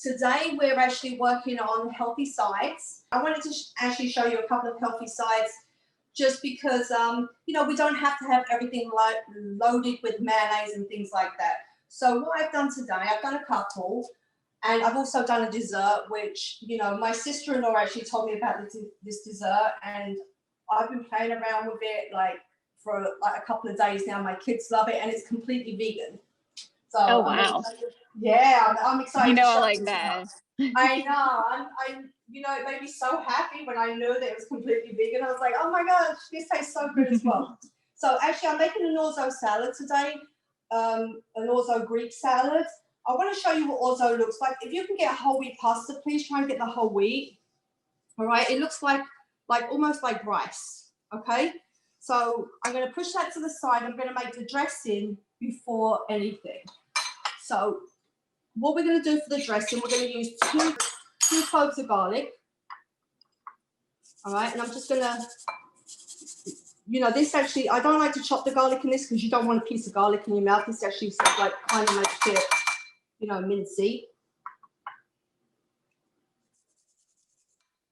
Today, we're actually working on healthy sides. I wanted to actually show you a couple of healthy sides just because, you know, we don't have to have everything loaded with mayonnaise and things like that. So what I've done today, I've done a couple, and I've also done a dessert, which, you know, my sister-in-law actually told me about this dessert, and I've been playing around with it like for like a couple of days now. My kids love it, and it's completely vegan. So oh wow, I'm excited. You know, I to like that. I know. I'm you know, it made me so happy when I knew that it was completely vegan. I was like, oh my gosh, this tastes so good as well. So actually, I'm making an orzo salad today, an orzo Greek salad. I want to show you what orzo looks like. If you can get whole wheat pasta, please try and get the whole wheat. All right, it looks like almost like rice. Okay, so I'm going to push that to the side. I'm going to make the dressing before anything. So what we're going to do for the dressing, we're going to use two cloves of garlic. All right, and I'm just going to, you know, this actually, I don't like to chop the garlic in this because you don't want a piece of garlic in your mouth. This actually sort of like kind of makes it, you know, mincy.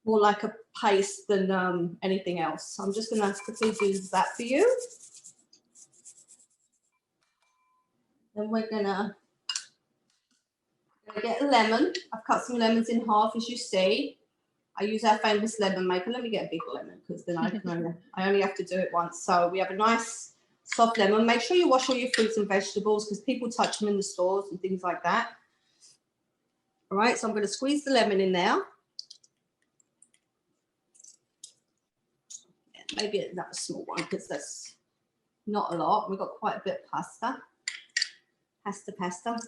More like a paste than anything else. So I'm just going to quickly do that for you. Then we're going to get a lemon. I've cut some lemons in half, as you see. I use our famous lemon maker. Let me get a big lemon because then I only have to do it once. So we have a nice soft lemon. Make sure you wash all your fruits and vegetables because people touch them in the stores and things like that. All right, so I'm going to squeeze the lemon in there. Maybe another small one because that's not a lot. We've got quite a bit of pasta. Pasta.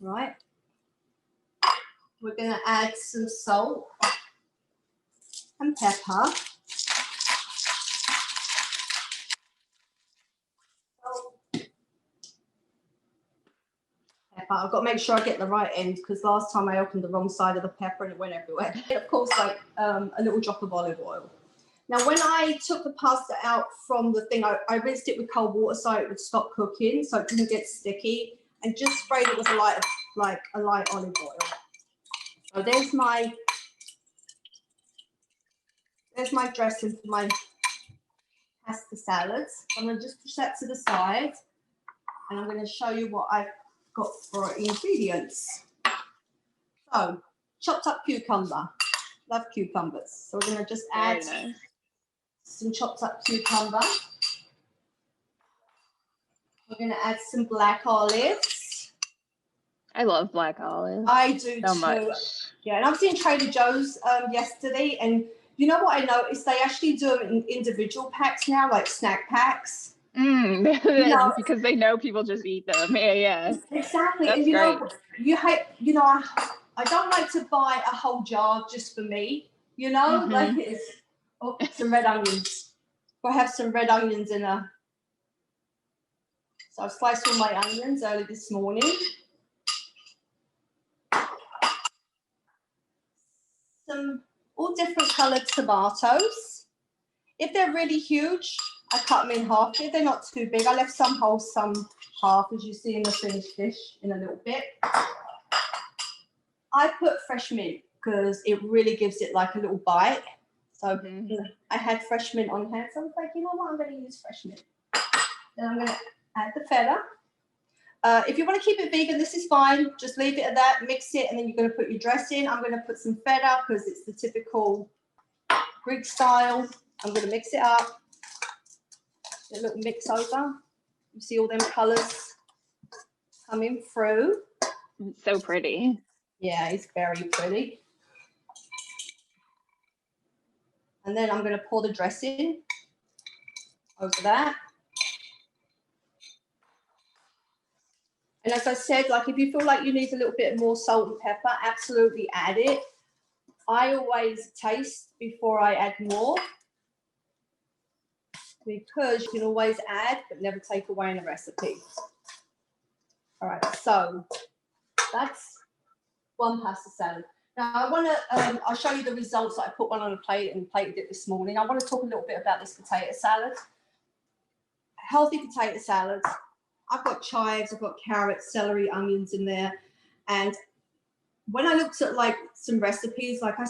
Right. We're going to add some salt and pepper. I've got to make sure I get the right end because last time I opened the wrong side of the pepper and it went everywhere. And of course, like a little drop of olive oil. Now, when I took the pasta out from the thing, I rinsed it with cold water so it would stop cooking, so it didn't get sticky, and just sprayed it with a light olive oil. So there's my dressing for my pasta salads. I'm going to just push that to the side, and I'm going to show you what I've got for ingredients. So, chopped up cucumber. Love cucumbers. So we're going to just add some chopped up cucumber. We're going to add some black olives. I love black olives. I do so too. Much. Yeah, and I was in Trader Joe's yesterday, and you know what I noticed? They actually do them in individual packs now, like snack packs. You know, because they know people just eat them. Yeah. Exactly. That's and you great. know, I don't like to buy a whole jar just for me. You know, like it's some red onions. I have some red onions in a. So I've sliced all my onions early this morning. Some all different coloured tomatoes. If they're really huge, I cut them in half. If they're not too big, I left some whole, some half, as you see in the finished dish in a little bit. I put fresh mint because it really gives it like a little bite. So I had fresh mint on hand, so I was like, you know what, I'm going to use fresh mint. Then I'm going to add the feta. If you want to keep it vegan, this is fine. Just leave it at that, mix it, and then you're going to put your dressing. I'm going to put some feta because it's the typical Greek style. I'm going to mix it up. A little mix over. You see all them colours coming through. It's so pretty. Yeah, it's very pretty. And then I'm going to pour the dressing over that. And as I said, like if you feel like you need a little bit more salt and pepper, absolutely add it. I always taste before I add more because you can always add but never take away in a recipe. All right, so that's one pasta salad. Now I want to, I'll show you the results. I put one on a plate and plated it this morning. I want to talk a little bit about this potato salad. Healthy potato salad. I've got chives, I've got carrots, celery, onions in there. And when I looked at like some recipes, like I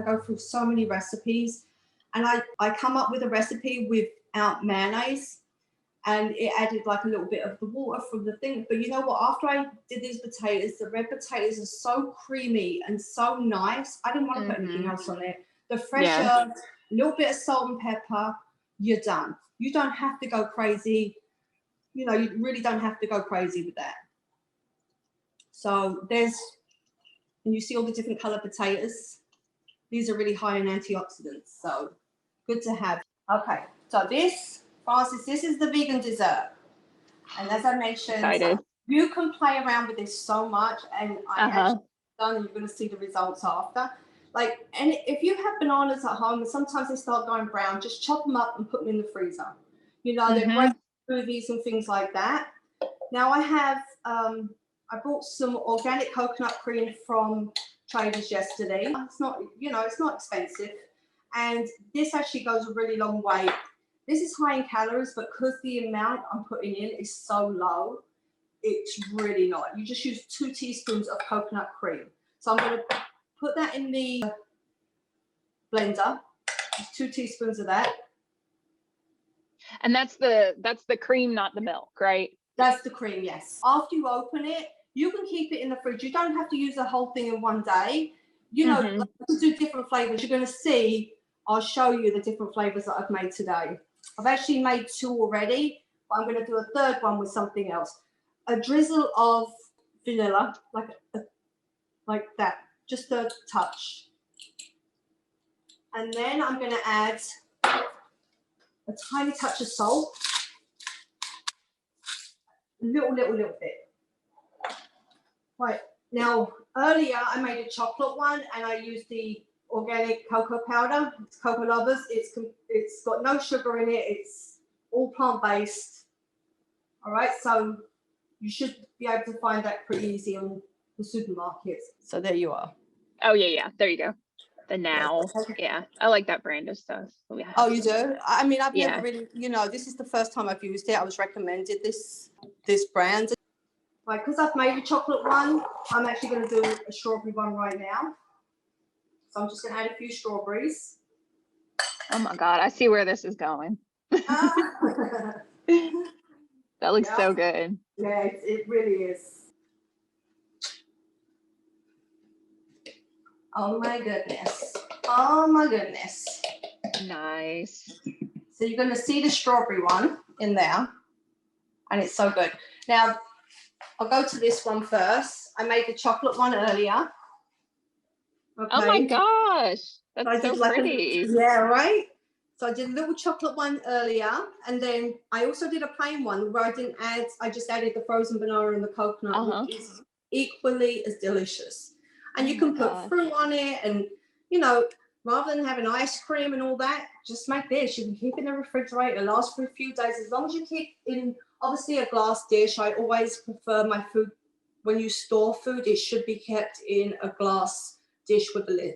go through so many recipes, and I come up with a recipe without mayonnaise, and it added like a little bit of the water from the thing. But you know what? After I did these potatoes, the red potatoes are so creamy and so nice. I didn't want to put anything else on it. The fresh herbs, a little bit of salt and pepper, you're done. You don't have to go crazy. You know, you really don't have to go crazy with that. So and you see all the different color potatoes. These are really high in antioxidants, so good to have. Okay, so this, Francis, this is the vegan dessert. And as I mentioned, you can play around with this so much, and I actually done, and you're going to see the results after. Like, and if you have bananas at home, and sometimes they start going brown, just chop them up and put them in the freezer. You know, they're great smoothies and things like that. Now I have, I bought some organic coconut cream from Traders yesterday. It's not, you know, it's not expensive. And this actually goes a really long way. This is high in calories, but because the amount I'm putting in is so low, it's really not. You just use 2 teaspoons of coconut cream. So I'm going to put that in the blender, just 2 teaspoons of that. And that's the cream, not the milk, right? That's the cream, yes. After you open it, you can keep it in the fridge. You don't have to use the whole thing in one day. You know, like, to do different flavors. You're going to see, I'll show you the different flavors that I've made today. I've actually made 2 already, but I'm going to do a 3rd one with something else. A drizzle of vanilla, like that, just a touch. And then I'm going to add a tiny touch of salt. A little bit. Right, now earlier I made a chocolate one, and I used the organic cocoa powder. It's Cocoa Lovers. It's got no sugar in it. It's all plant-based. All right, so you should be able to find that pretty easy on the supermarkets. So there you are. Oh yeah, there you go. The Now, yeah, I like that brand of stuff. Oh, you do? I mean, I've never really, you know, this is the first time I've used it. I was recommended this brand. Like, because I've made a chocolate one, I'm actually going to do a strawberry one right now. So I'm just going to add a few strawberries. Oh my God, I see where this is going. That looks so good. Yeah, it really is. Oh my goodness. Oh my goodness. Nice. So you're going to see the strawberry one in there, and it's so good. Now, I'll go to this one first. I made the chocolate one earlier. Okay. Oh my gosh, that's so pretty. Yeah, right? So I did a little chocolate one earlier, and then I also did a plain one where I just added the frozen banana and the coconut, which is equally as delicious. And you can put fruit on it, and, you know, rather than having ice cream and all that, just make this. You can keep it in the refrigerator, last for a few days, as long as you keep in, obviously, a glass dish. I always prefer my food, when you store food, it should be kept in a glass dish with a lid.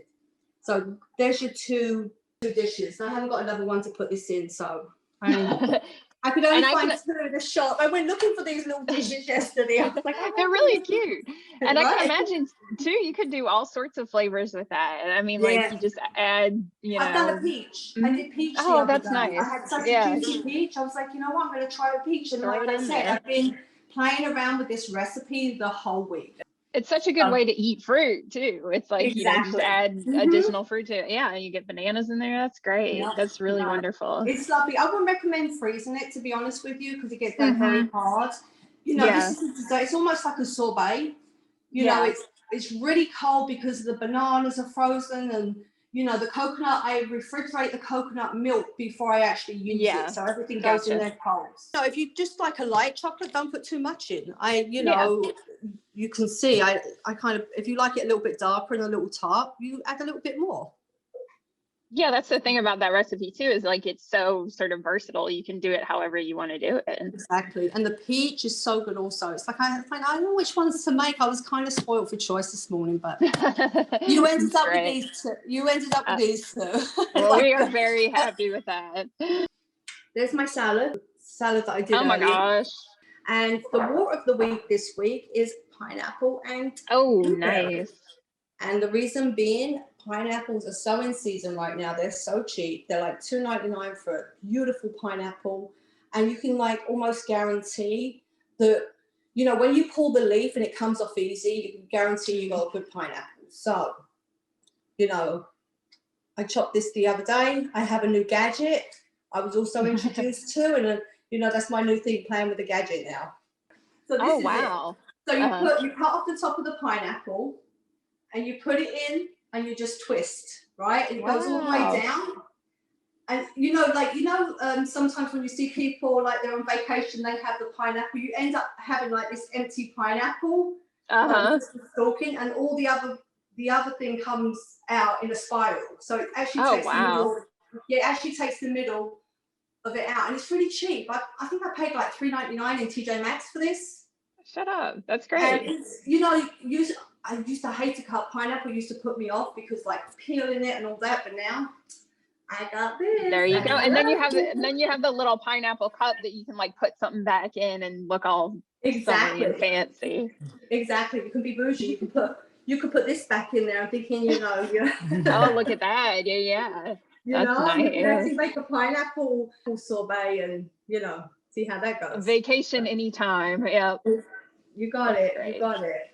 So there's your 2 dishes. I haven't got another one to put this in, so I could only find 2 in the shop. I went looking for these little dishes yesterday. I was like, they're really cute. And I can imagine too, you could do all sorts of flavors with that. I mean, like, you just add, you know. I've done a peach. I did peach. Oh, that's nice. I had such a juicy peach. I was like, you know what, I'm going to try a peach. And like I said, I've been playing around with this recipe the whole week. It's such a good way to eat fruit too. It's like, you know, just add additional fruit to it. Yeah, and you get bananas in there. That's great. Yeah. That's really wonderful. It's lovely. I wouldn't recommend freezing it, to be honest with you, because it gets very hard. You know, this is dessert. It's almost like a sorbet. You know, it's really cold because the bananas are frozen, and, you know, the coconut, I refrigerate the coconut milk before I actually use it. So everything goes in there cold. So if you just like a light chocolate, don't put too much in. You know, you can see, I kind of, if you like it a little bit darker and a little tart, you add a little bit more. Yeah, that's the thing about that recipe too, is like, it's so sort of versatile. You can do it however you want to do it. Exactly. And the peach is so good also. It's like, I don't know which ones to make. I was kind of spoiled for choice this morning, but you ended up with these 2. You ended up with these 2. Well, we are very happy with that. There's my salad that I did earlier. My gosh. And the water of the week this week is pineapple and nice. And the reason being, pineapples are so in season right now. They're so cheap. They're like $2.99 for a beautiful pineapple. And you can like almost guarantee that, you know, when you pull the leaf and it comes off easy, you can guarantee you got a good pineapple. So, you know, I chopped this the other day. I have a new gadget I was also introduced to, and you know, that's my new thing, playing with the gadget now. So this is wow. it. So you cut off the top of the pineapple and you put it in and you just twist, right? And it goes all the way down. And you know, like, you know, sometimes when you see people like they're on vacation, they have the pineapple, you end up having like this empty pineapple, just stalking, and all the other thing comes out in a spiral. So it actually takes the middle. Yeah, it actually takes the middle of it out, and it's really cheap. I think I paid like $3.99 in TJ Maxx for this. Shut up, that's great. And it's, you know, I used to hate to cut pineapple. It used to put me off because like peeling it and all that, but now I got this. There you go. And then you have the little pineapple cup that you can like put something back in and look all summery and fancy. Exactly. You can be bougie. You could put this back in there. I'm thinking, you know, oh, look at that. Yeah. You know, nice. You can actually make a pineapple sorbet and, you know, see how that goes. Vacation anytime. Yeah. You got it. You got it.